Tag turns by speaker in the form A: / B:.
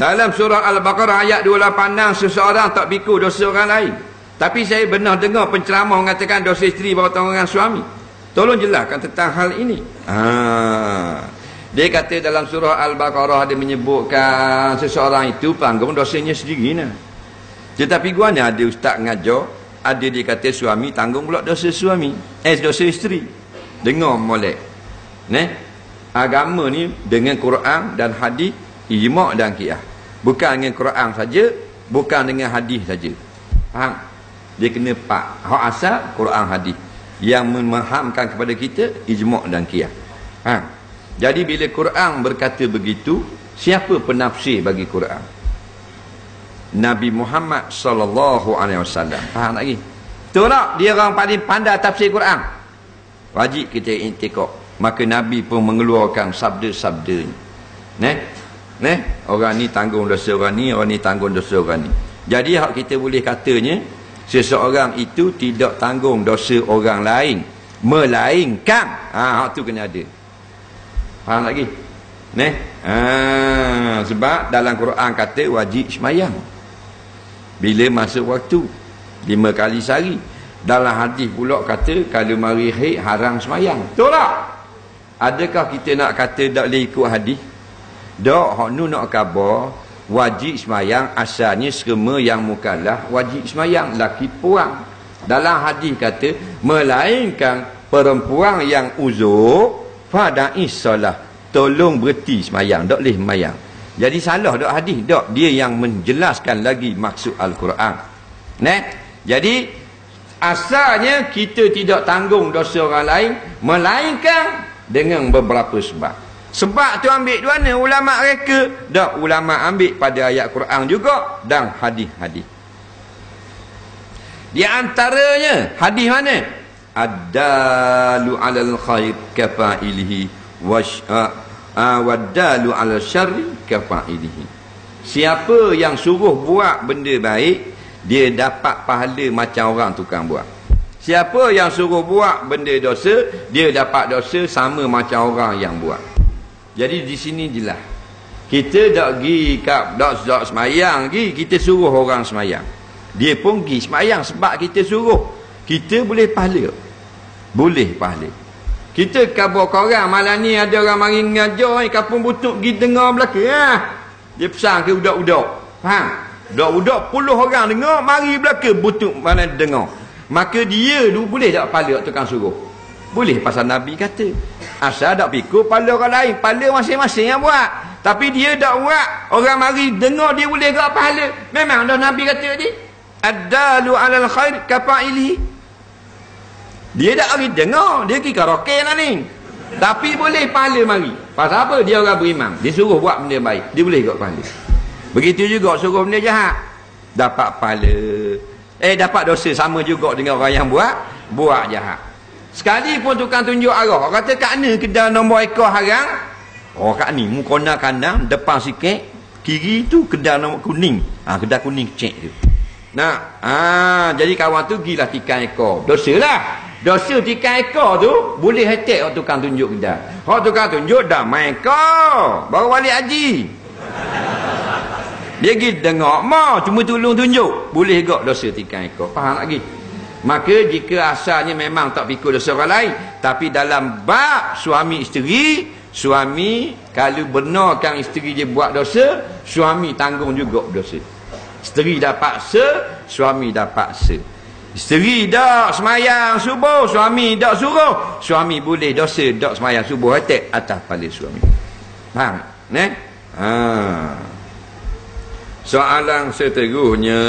A: Dalam surah Al-Baqarah ayat 286, seseorang tak pikul dosa orang lain. Tapi saya benar dengar penceramah mengatakan dosa isteri berhutang dengan suami. Tolong jelaskan tentang hal ini. Dia kata dalam surah Al-Baqarah dia menyebutkan seseorang itu tanggung dosanya sendiri. Tetapi guanya ada ustaz ngajar, ada dia kata suami tanggung pula dosa suami. Dosa isteri. Dengar molek. Agama ni dengan Quran dan hadis, ijma' dan qiyas. Bukan dengan Quran saja, bukan dengan hadis saja. Faham? Dia kena hak asal Quran hadis. Yang memahamkan kepada kita ijma' dan qiyas. Jadi bila Quran berkata begitu, siapa penafsir bagi Quran? Nabi Muhammad sallallahu alaihi wasallam. Faham lagi? Betul tak? Dia orang paling pandai tafsir Quran. Wajib kita intikak. Maka Nabi pun mengeluarkan sabda-sabdanya. Orang ni tanggung dosa orang ni tanggung dosa orang ni. Jadi hak kita boleh katanya, seseorang itu tidak tanggung dosa orang lain, melainkan hak tu kena ada. Faham lagi? Sebab dalam Quran kata wajib semayang bila masuk waktu 5 kali sehari. Dalam hadis pula kata kalau mari haid haram semayang. Betul tak? Adakah kita nak kata tak boleh ikut hadis? Tak, hak nu nak khabar wajib semayang asalnya semua yang mukallaf wajib semayang, laki puang. Dalam hadis kata melainkan perempuan yang uzur fada'i solah, tolong berhenti semayang, tak boleh semayang. Jadi salah tak hadis? Tak, dia yang menjelaskan lagi maksud Al-Quran. Jadi asalnya kita tidak tanggung dosa orang lain melainkan dengan beberapa sebab. Sebab tu ambil di mana ulama reka? Tak, ulama ambil pada ayat Quran juga dan hadis-hadis. Di antaranya hadis mana? Ad-dalu 'alal khair kafa'ilihi wad-dalu 'alal syarri kafa'ilihi. Siapa yang suruh buat benda baik, dia dapat pahala macam orang tukang buat. Siapa yang suruh buat benda dosa, dia dapat dosa sama macam orang yang buat. Jadi di sini jelas. Kita tak pergi tak semayang pergi, kita suruh orang semayang. Dia pun pergi semayang sebab kita suruh. Kita boleh pahala. Boleh pahala. Kita khabar korang malam ni ada orang mari mengajar kampung Butuk pergi dengar belakang. Dia pesan ke budak-budak. Faham? Budak-budak 10 orang dengar, mari belakang Butuk mana dengar. Maka dia tu boleh tak pahala tukang suruh? Boleh, pasal Nabi kata asal tak pikul pahala orang lain, pahala masing-masing yang buat. Tapi dia tak buat, orang mari dengar dia boleh tak pahala. Memang dah Nabi kata tadi, ad-dalu 'alal khair kafa'ilihi. Dia tak mari dengar, dia pergi karaoke lah ni, tapi boleh pahala mari. Pasal apa? Dia orang beriman, dia suruh buat benda baik, dia boleh tak pahala. Begitu juga suruh benda jahat, dapat pahala. Dapat dosa sama juga dengan orang yang buat jahat. Sekali pun tukang tunjuk arah, kata kat ni kedai nombor ekor haram. Kat ni mukona kanan depan sikit, kiri tu kedai nombor kuning. Kedai kuning cek tu. Jadi kawan tu gilah tikan ekor. Dosalah. Dosa tikan ekor tu boleh attack orang tukang tunjuk kedai. Orang tukang tunjuk dah main ekor, baru balik haji. Dia pergi dengar cuma tolong tunjuk, boleh gak dosa tikan ekor. Faham lagi? Maka jika asalnya memang tak pikul dosa orang lain, tapi dalam bab suami isteri, suami kalau benarkan isteri dia buat dosa, suami tanggung juga dosa. Isteri dapat suami dapat Isteri dak semayang subuh, suami dak suruh, suami boleh dosa dak semayang subuh atas kepala suami. Faham? Soalan seterusnya,